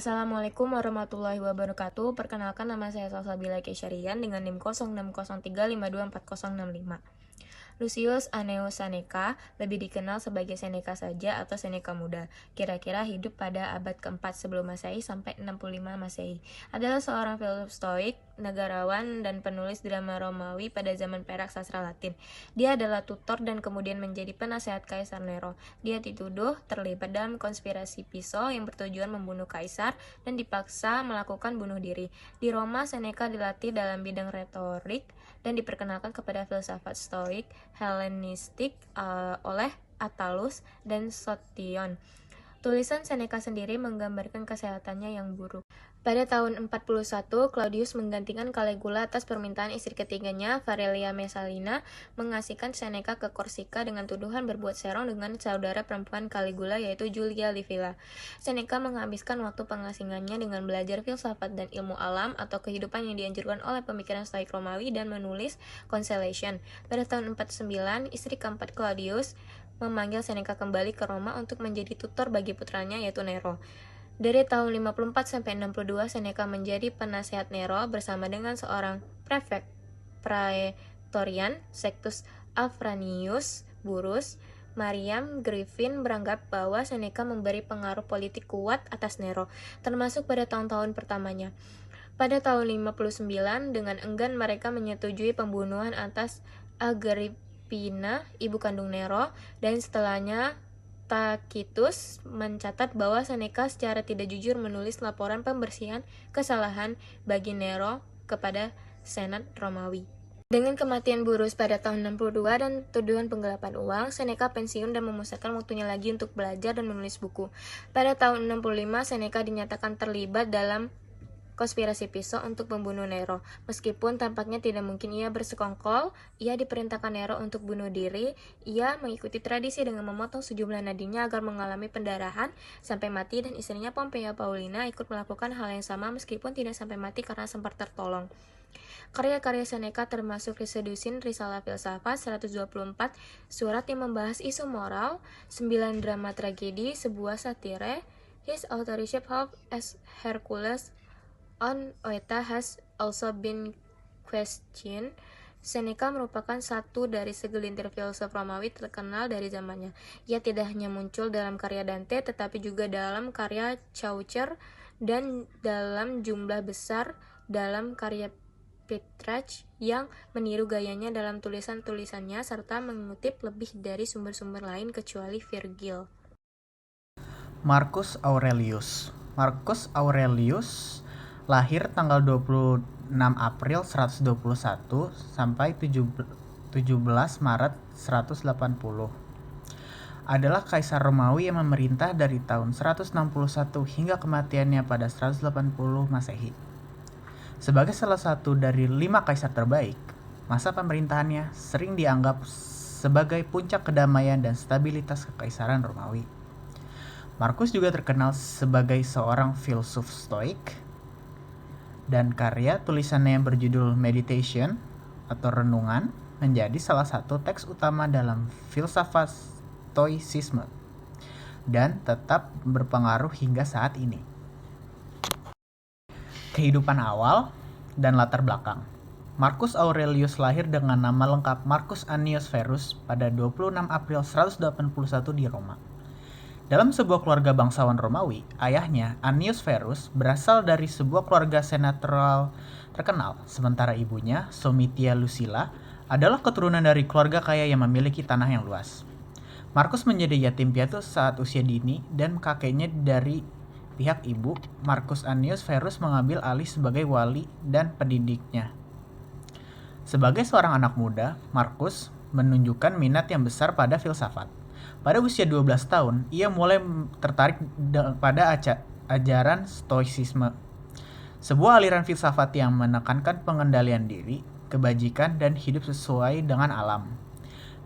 Assalamualaikum warahmatullahi wabarakatuh. Perkenalkan, nama saya Salsabila Kesyarian dengan NIM 0603524065. Lucius Anneus Seneca, lebih dikenal sebagai Seneca saja atau Seneca muda, kira-kira hidup pada abad ke-4 sebelum Masehi sampai 65 Masehi. Adalah seorang filsuf stoik, negarawan, dan penulis drama Romawi pada zaman perak sastra Latin. Dia adalah tutor dan kemudian menjadi penasehat Kaisar Nero. Dia dituduh terlibat dalam konspirasi Piso yang bertujuan membunuh Kaisar dan dipaksa melakukan bunuh diri. Di Roma, Seneca dilatih dalam bidang retorik dan diperkenalkan kepada filsafat stoik Helenistik oleh Attalus dan Sotion. Tulisan Seneca sendiri menggambarkan kesehatannya yang buruk. Pada tahun 41, Claudius menggantikan Caligula atas permintaan istri ketiganya, Varelia Messalina, mengasihkan Seneca ke Korsika dengan tuduhan berbuat serong dengan saudara perempuan Caligula yaitu Julia Livilla. Seneca menghabiskan waktu pengasingannya dengan belajar filsafat dan ilmu alam atau kehidupan yang dianjurkan oleh pemikiran stoik Romawi dan menulis Consolation. Pada tahun 49, istri keempat Claudius memanggil Seneca kembali ke Roma untuk menjadi tutor bagi putranya yaitu Nero. Dari tahun 54 sampai 62, Seneca menjadi penasehat Nero bersama dengan seorang prefek praetorian, Sextus Afranius Burrus. Mariam Griffin beranggap bahwa Seneca memberi pengaruh politik kuat atas Nero, termasuk pada tahun-tahun pertamanya. Pada tahun 59, dengan enggan mereka menyetujui pembunuhan atas Agrippina, ibu kandung Nero, dan setelahnya Tacitus mencatat bahwa Seneca secara tidak jujur menulis laporan pembersihan kesalahan bagi Nero kepada Senat Romawi. Dengan kematian Burrus pada tahun 62 dan tuduhan penggelapan uang, Seneca pensiun dan memusatkan waktunya lagi untuk belajar dan menulis buku. Pada tahun 65, Seneca dinyatakan terlibat dalam konspirasi Piso untuk membunuh Nero. Meskipun tampaknya tidak mungkin ia bersekongkol, ia diperintahkan Nero untuk bunuh diri. Ia mengikuti tradisi dengan memotong sejumlah nadinya agar mengalami pendarahan sampai mati, dan istrinya Pompeia Paulina ikut melakukan hal yang sama meskipun tidak sampai mati karena sempat tertolong. Karya-karya Seneca termasuk Sedusin, Risalah Filsafat, 124 surat yang membahas isu moral, 9 drama tragedi, sebuah satire. His authorship helped as Hercules on Oeta has also been questioned. Seneca merupakan satu dari segelintir filsuf Romawi terkenal dari zamannya. Ia tidak hanya muncul dalam karya Dante, tetapi juga dalam karya Chaucer dan dalam jumlah besar dalam karya Petrarch yang meniru gayanya dalam tulisan-tulisannya serta mengutip lebih dari sumber-sumber lain kecuali Virgil. Marcus Aurelius lahir tanggal 26 April 121 sampai 17 Maret 180. Adalah kaisar Romawi yang memerintah dari tahun 161 hingga kematiannya pada 180 Masehi. Sebagai salah satu dari 5 kaisar terbaik, masa pemerintahannya sering dianggap sebagai puncak kedamaian dan stabilitas kekaisaran Romawi. Marcus juga terkenal sebagai seorang filsuf stoik, dan karya tulisannya yang berjudul Meditation atau Renungan menjadi salah satu teks utama dalam filsafat stoicisme dan tetap berpengaruh hingga saat ini. Kehidupan awal dan latar belakang. Marcus Aurelius lahir dengan nama lengkap Marcus Annius Verus pada 26 April 181 di Roma. Dalam sebuah keluarga bangsawan Romawi, ayahnya, Annius Verus, berasal dari sebuah keluarga senatorial terkenal, sementara ibunya, Somitia Lucilla, adalah keturunan dari keluarga kaya yang memiliki tanah yang luas. Marcus menjadi yatim piatu saat usia dini, dan kakeknya dari pihak ibu, Marcus Annius Verus, mengambil alih sebagai wali dan pendidiknya. Sebagai seorang anak muda, Marcus menunjukkan minat yang besar pada filsafat. Pada usia 12 tahun, ia mulai tertarik pada ajaran stoicisme, sebuah aliran filsafat yang menekankan pengendalian diri, kebajikan, dan hidup sesuai dengan alam.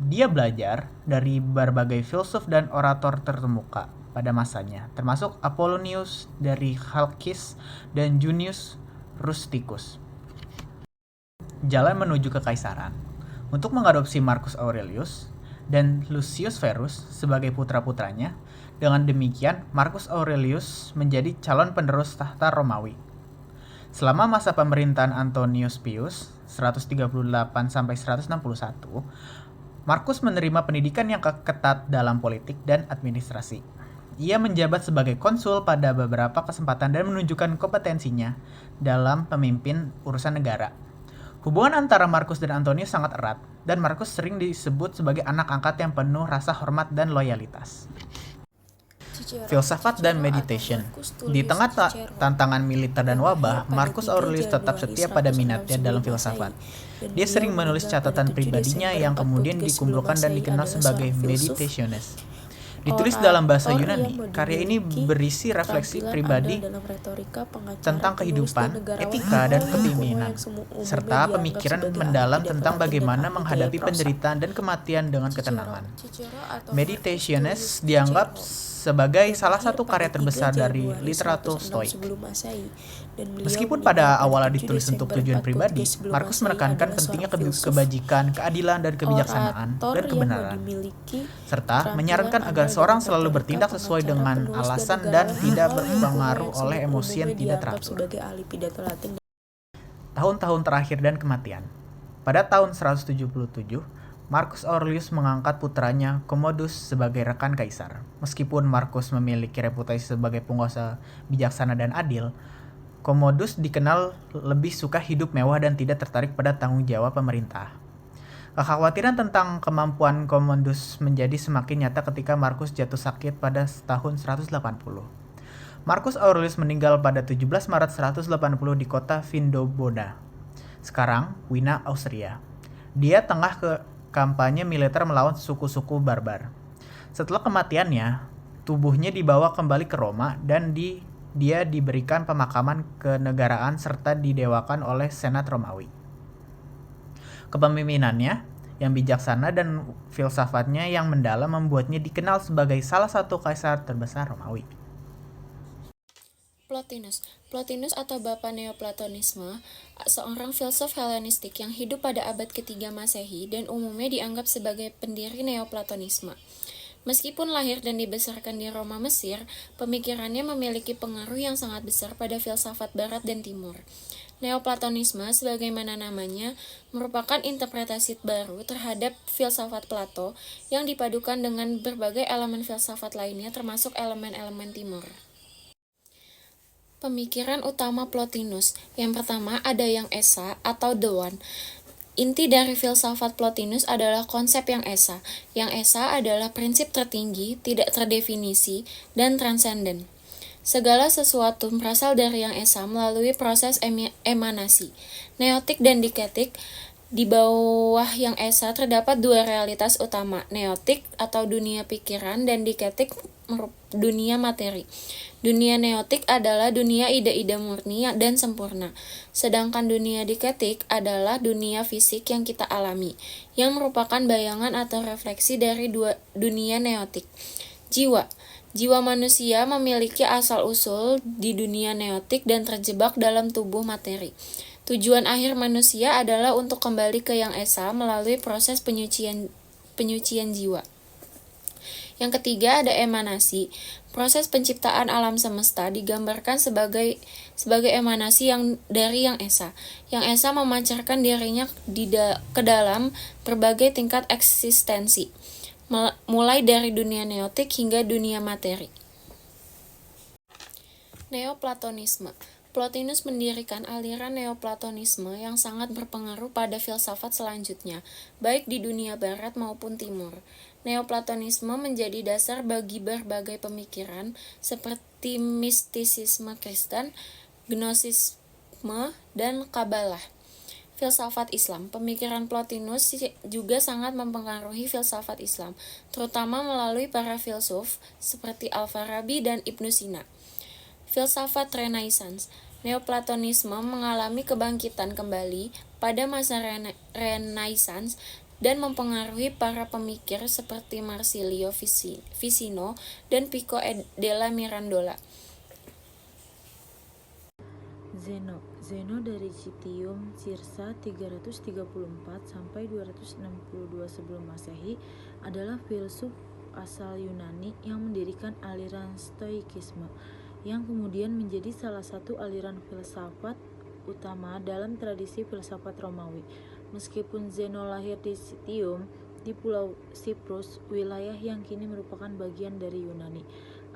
Dia belajar dari berbagai filsuf dan orator terkemuka pada masanya, termasuk Apollonius dari Chalkis dan Junius Rusticus. Jalan menuju kekaisaran. Untuk mengadopsi Marcus Aurelius, dan Lucius Verus sebagai putra-putranya. Dengan demikian, Marcus Aurelius menjadi calon penerus tahta Romawi. Selama masa pemerintahan Antonius Pius 138-161, Marcus menerima pendidikan yang ketat dalam politik dan administrasi. Ia menjabat sebagai konsul pada beberapa kesempatan dan menunjukkan kompetensinya dalam memimpin urusan negara. Hubungan antara Marcus dan Antonius sangat erat, dan Marcus sering disebut sebagai anak angkat yang penuh rasa hormat dan loyalitas. Filsafat dan meditation. Di tengah tantangan militer dan wabah, Marcus Aurelius tetap setia pada minatnya dalam filsafat. Dia sering menulis catatan pribadinya yang kemudian dikumpulkan dan dikenal sebagai Meditationes. Ditulis dalam bahasa Yunani, karya ini berisi refleksi pribadi tentang kehidupan, etika, dan kepemimpinan, serta pemikiran mendalam tentang bagaimana menghadapi penderitaan dan kematian dengan ketenangan. Meditationes dianggap sebagai salah satu karya terbesar dari literatur Stoik. Meskipun pada awalnya ditulis untuk tujuan pribadi, Marcus menekankan pentingnya kebajikan, keadilan, dan kebijaksanaan, dan kebenaran, serta menyarankan agar seorang selalu bertindak sesuai dengan alasan dan tidak berpengaruh oleh emosi yang tidak teratur. Tahun-tahun terakhir dan kematian. Pada tahun 177, Marcus Aurelius mengangkat putranya Commodus sebagai rekan kaisar. Meskipun Marcus memiliki reputasi sebagai penguasa bijaksana dan adil, Commodus dikenal lebih suka hidup mewah dan tidak tertarik pada tanggung jawab pemerintah. Kekhawatiran tentang kemampuan Commodus menjadi semakin nyata ketika Marcus jatuh sakit pada tahun 180. Marcus Aurelius meninggal pada 17 Maret 180 di kota Vindobona, sekarang Wina, Austria. Dia tengah kampanye militer melawan suku-suku barbar. Setelah kematiannya, tubuhnya dibawa kembali ke Roma dan dia diberikan pemakaman kenegaraan serta didewakan oleh Senat Romawi. Kepemimpinannya yang bijaksana dan filsafatnya yang mendalam membuatnya dikenal sebagai salah satu kaisar terbesar Romawi. Plotinus atau Bapa Neoplatonisme, seorang filsuf Helenistik yang hidup pada abad ke-3 Masehi dan umumnya dianggap sebagai pendiri Neoplatonisme. Meskipun lahir dan dibesarkan di Roma, Mesir, pemikirannya memiliki pengaruh yang sangat besar pada filsafat Barat dan Timur. Neoplatonisme, sebagaimana namanya, merupakan interpretasi baru terhadap filsafat Plato yang dipadukan dengan berbagai elemen filsafat lainnya termasuk elemen-elemen Timur. Pemikiran utama Plotinus. Yang pertama ada yang esa atau the one. Inti dari filsafat Plotinus adalah konsep yang esa. Yang esa adalah prinsip tertinggi, tidak terdefinisi, dan transenden. Segala sesuatu berasal dari yang esa melalui proses emanasi. Neotik dan diketik. Di bawah yang esa terdapat dua realitas utama, neotik atau dunia pikiran dan diketik dunia materi. Dunia neotik adalah dunia ide-ide murni dan sempurna, sedangkan dunia diketik adalah dunia fisik yang kita alami, yang merupakan bayangan atau refleksi dari dunia neotik. Jiwa manusia memiliki asal-usul di dunia neotik dan terjebak dalam tubuh materi. Tujuan akhir manusia adalah untuk kembali ke yang esa melalui proses penyucian jiwa. Yang ketiga ada emanasi. Proses penciptaan alam semesta digambarkan sebagai emanasi dari yang esa. Yang esa memancarkan dirinya ke dalam berbagai tingkat eksistensi, mulai dari dunia neotik hingga dunia materi. Neoplatonisme. Plotinus mendirikan aliran Neoplatonisme yang sangat berpengaruh pada filsafat selanjutnya, baik di dunia barat maupun timur. Neoplatonisme menjadi dasar bagi berbagai pemikiran seperti mistisisme Kristen, gnosisme, dan Kabalah. Filsafat Islam. Pemikiran Plotinus juga sangat mempengaruhi filsafat Islam, terutama melalui para filsuf seperti Al-Farabi dan Ibnu Sina. Filsafat Renaissance. Neoplatonisme mengalami kebangkitan kembali pada masa Renaissance dan mempengaruhi para pemikir seperti Marsilio Ficino dan Pico della Mirandola. Zeno dari Citium Cirsa 334 sampai 262 sebelum Masehi adalah filsuf asal Yunani yang mendirikan aliran Stoikisme yang kemudian menjadi salah satu aliran filsafat utama dalam tradisi filsafat Romawi. Meskipun Zeno lahir di Citium di Pulau Siprus, wilayah yang kini merupakan bagian dari Yunani,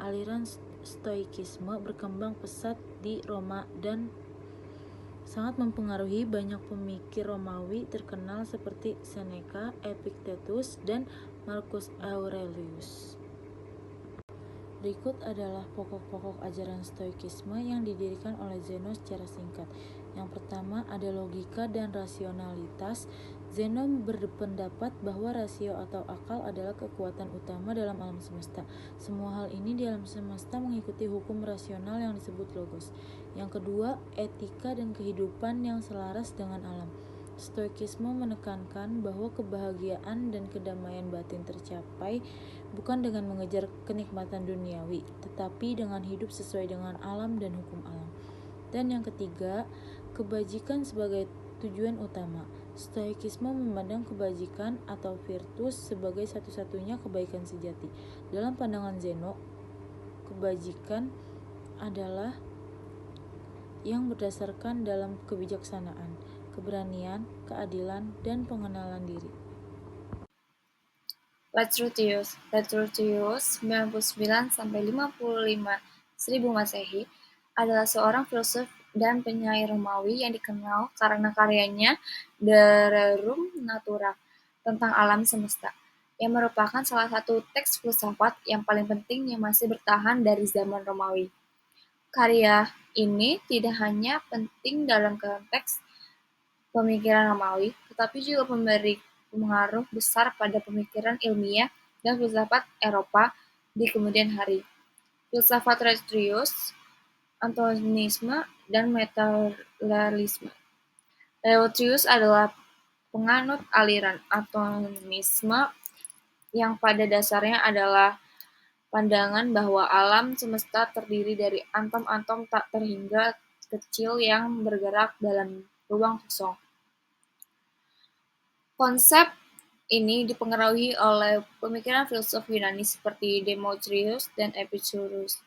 aliran Stoikisme berkembang pesat di Roma dan sangat mempengaruhi banyak pemikir Romawi terkenal seperti Seneca, Epictetus, dan Marcus Aurelius. Berikut adalah pokok-pokok ajaran Stoikisme yang didirikan oleh Zeno secara singkat. Yang pertama ada logika dan rasionalitas. Zeno berpendapat bahwa rasio atau akal adalah kekuatan utama dalam alam semesta. Semua hal ini di alam semesta mengikuti hukum rasional yang disebut logos. Yang kedua, etika dan kehidupan yang selaras dengan alam. Stoikisme menekankan bahwa kebahagiaan dan kedamaian batin tercapai bukan dengan mengejar kenikmatan duniawi, tetapi dengan hidup sesuai dengan alam dan hukum alam. Dan yang ketiga, kebajikan sebagai tujuan utama. Stoikisme memandang kebajikan atau virtus sebagai satu-satunya kebaikan sejati. Dalam pandangan Zeno, kebajikan adalah yang berdasarkan dalam kebijaksanaan, keberanian, keadilan, dan pengenalan diri. Latrutius 99 sampai 55 1000 Masehi adalah seorang filsuf dan penyair Romawi yang dikenal karena karyanya De Rerum Natura tentang alam semesta, yang merupakan salah satu teks filsafat yang paling penting yang masih bertahan dari zaman Romawi. Karya ini tidak hanya penting dalam konteks pemikiran Romawi, tetapi juga memberi pengaruh besar pada pemikiran ilmiah dan filsafat Eropa di kemudian hari. Filsafat Latrutius, Antonisme, dan Materialisme. Latrutius adalah penganut aliran Antonisme yang pada dasarnya adalah pandangan bahwa alam semesta terdiri dari atom-atom tak terhingga kecil yang bergerak dalam ruang kosong. Konsep ini dipengaruhi oleh pemikiran filsuf Yunani seperti Democritus dan Epicurus.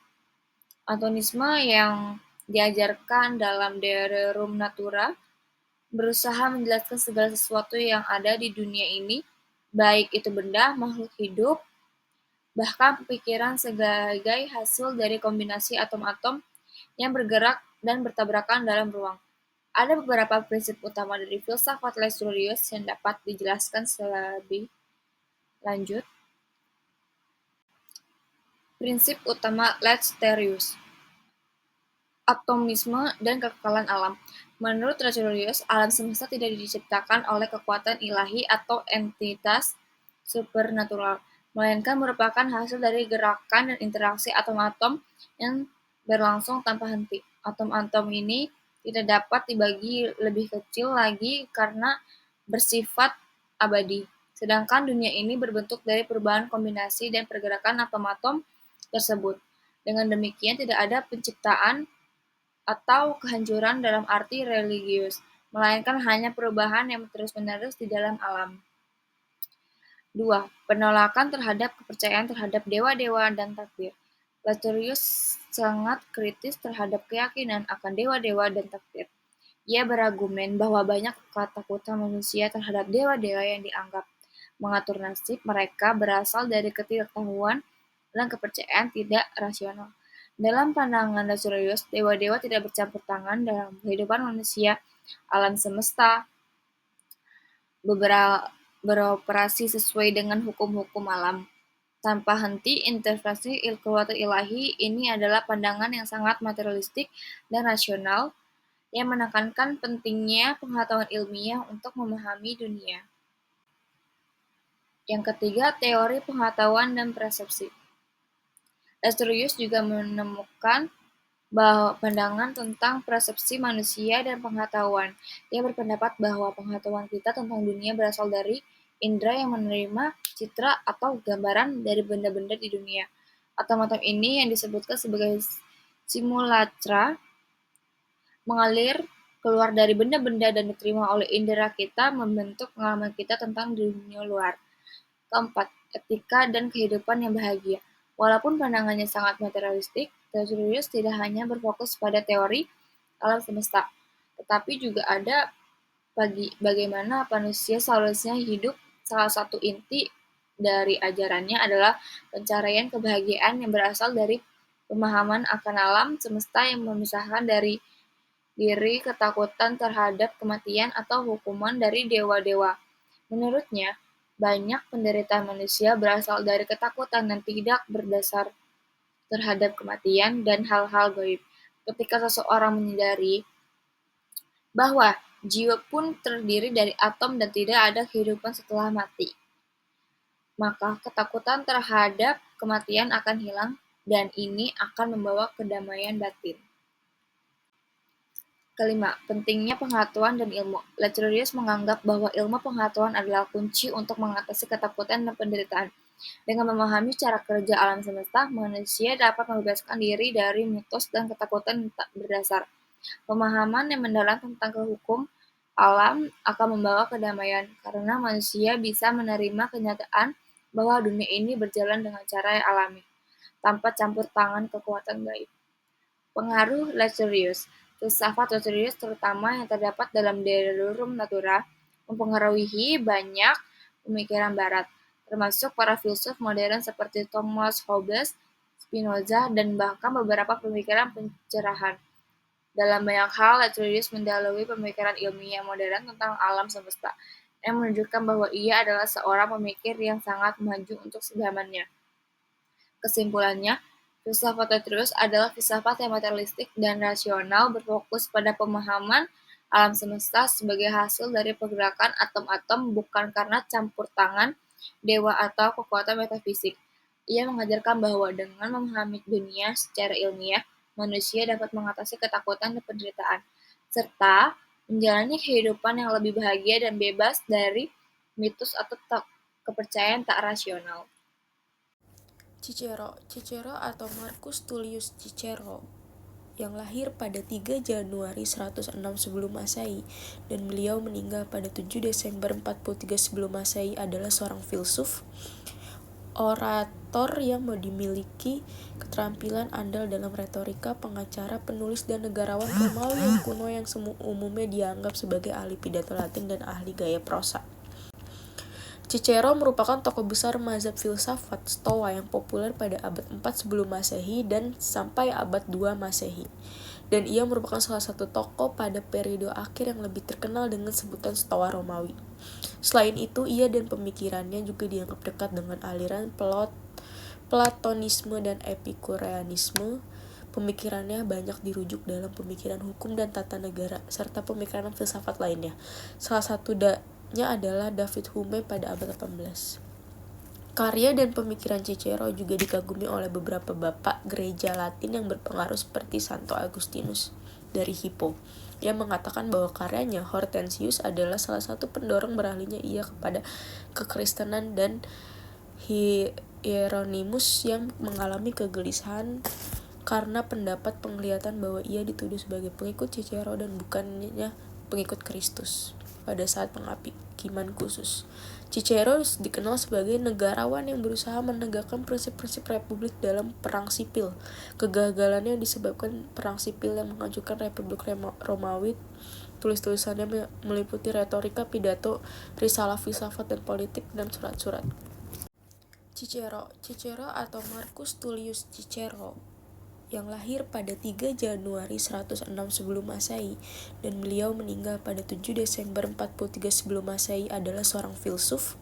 Antonisme yang diajarkan dalam De Rerum Natura berusaha menjelaskan segala sesuatu yang ada di dunia ini, baik itu benda, makhluk hidup, bahkan pikiran sebagai hasil dari kombinasi atom-atom yang bergerak dan bertabrakan dalam ruang. Ada beberapa prinsip utama dari filsafat Latrutius yang dapat dijelaskan lebih lanjut. Prinsip utama Latrutius: atomisme dan kekekalan alam. Menurut Latrutius, alam semesta tidak diciptakan oleh kekuatan ilahi atau entitas supernatural, melainkan merupakan hasil dari gerakan dan interaksi atom-atom yang berlangsung tanpa henti. Atom-atom ini tidak dapat dibagi lebih kecil lagi karena bersifat abadi. Sedangkan dunia ini berbentuk dari perubahan kombinasi dan pergerakan atom-atom tersebut. Dengan demikian tidak ada penciptaan atau kehancuran dalam arti religius, melainkan hanya perubahan yang terus-menerus di dalam alam. 2. Penolakan terhadap kepercayaan terhadap dewa-dewa dan takdir. Latrutius sangat kritis terhadap keyakinan akan dewa-dewa dan takdir. Ia berargumen bahwa banyak ketakutan manusia terhadap dewa-dewa yang dianggap mengatur nasib mereka berasal dari ketidaktahuan dan kepercayaan tidak rasional. Dalam pandangan Latrutius, dewa-dewa tidak bercampur tangan dalam kehidupan manusia. Alam semesta beroperasi sesuai dengan hukum-hukum alam, tanpa henti intervensi kekuatan ilahi. Ini adalah pandangan yang sangat materialistik dan rasional, yang menekankan pentingnya pengetahuan ilmiah untuk memahami dunia. Yang ketiga, teori pengetahuan dan persepsi. Latrutius juga menemukan pandangan tentang persepsi manusia dan pengetahuan. Ia berpendapat bahwa pengetahuan kita tentang dunia berasal dari indera yang menerima citra atau gambaran dari benda-benda di dunia. Atom-atom ini yang disebutkan sebagai simulacra mengalir keluar dari benda-benda dan diterima oleh indera kita membentuk pengalaman kita tentang dunia luar. Keempat, etika dan kehidupan yang bahagia. Walaupun pandangannya sangat materialistik, Tertullius tidak hanya berfokus pada teori alam semesta, tetapi juga ada bagaimana manusia seharusnya hidup. Salah satu inti dari ajarannya adalah pencarian kebahagiaan yang berasal dari pemahaman akan alam semesta yang memisahkan dari diri ketakutan terhadap kematian atau hukuman dari dewa-dewa. Menurutnya, banyak penderitaan manusia berasal dari ketakutan dan tidak berdasar terhadap kematian dan hal-hal gaib. Ketika seseorang menyadari bahwa jiwa pun terdiri dari atom dan tidak ada kehidupan setelah mati, maka ketakutan terhadap kematian akan hilang dan ini akan membawa kedamaian batin. Kelima, pentingnya pengetahuan dan ilmu. Lecterius menganggap bahwa ilmu pengetahuan adalah kunci untuk mengatasi ketakutan dan penderitaan. Dengan memahami cara kerja alam semesta, manusia dapat membebaskan diri dari mitos dan ketakutan yang tak berdasar. Pemahaman yang mendalam tentang hukum alam akan membawa kedamaian, karena manusia bisa menerima kenyataan bahwa dunia ini berjalan dengan cara yang alami, tanpa campur tangan kekuatan gaib. Pengaruh Lecterius. Filsafat Lecterius terutama yang terdapat dalam De Rerum Natura mempengaruhi banyak pemikiran barat, termasuk para filsuf modern seperti Thomas Hobbes, Spinoza, dan bahkan beberapa pemikiran pencerahan. Dalam banyak hal, Lecterius mendalui pemikiran ilmiah modern tentang alam semesta, yang menunjukkan bahwa ia adalah seorang pemikir yang sangat maju untuk zamannya. Kesimpulannya, filsafat Lecterius adalah filsafat yang materialistik dan rasional, berfokus pada pemahaman alam semesta sebagai hasil dari pergerakan atom-atom, bukan karena campur tangan dewa atau kekuatan metafisik. Ia mengajarkan bahwa dengan memahami dunia secara ilmiah, manusia dapat mengatasi ketakutan dan penderitaan, serta menjalani kehidupan yang lebih bahagia dan bebas dari mitos atau kepercayaan tak rasional. Cicero atau Marcus Tullius Cicero yang lahir pada 3 Januari 106 sebelum Masehi dan beliau meninggal pada 7 Desember 43 sebelum Masehi adalah seorang filsuf, orator yang dimiliki keterampilan andal dalam retorika, pengacara, penulis, dan negarawan Romawi yang kuno yang umumnya dianggap sebagai ahli pidato Latin dan ahli gaya prosa. Cicero merupakan tokoh besar mazhab filsafat Stoa yang populer pada abad 4 sebelum Masehi dan sampai abad 2 Masehi. Dan ia merupakan salah satu tokoh pada periode akhir yang lebih terkenal dengan sebutan Stoa Romawi. Selain itu, ia dan pemikirannya juga dianggap dekat dengan aliran Platonisme dan Epikureanisme. Pemikirannya banyak dirujuk dalam pemikiran hukum dan tata negara, serta pemikiran filsafat lainnya. Salah satunya adalah David Hume pada abad 18. Karya dan pemikiran Cicero juga dikagumi oleh beberapa bapak gereja Latin yang berpengaruh seperti Santo Agustinus dari Hippo, yang mengatakan bahwa karyanya Hortensius adalah salah satu pendorong beralihnya ia kepada kekristenan, dan Hieronymus yang mengalami kegelisahan karena pendapat penglihatan bahwa ia dituduh sebagai pengikut Cicero dan bukannya pengikut Kristus pada saat penghakiman khusus. Cicero dikenal sebagai negarawan yang berusaha menegakkan prinsip-prinsip republik dalam perang sipil. Kegagalannya disebabkan perang sipil yang menghancurkan Republik Romawi. Tulis-tulisannya meliputi retorika, pidato, risalah filsafat dan politik, dan surat-surat. Cicero atau Marcus Tullius Cicero yang lahir pada 3 Januari 106 sebelum Masehi dan beliau meninggal pada 7 Desember 43 sebelum Masehi adalah seorang filsuf,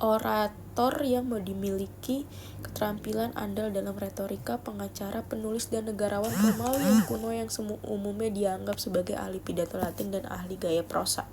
orator yang dimiliki keterampilan andal dalam retorika, pengacara, penulis, dan negarawan Romawi yang kuno yang umumnya dianggap sebagai ahli pidato Latin dan ahli gaya prosa.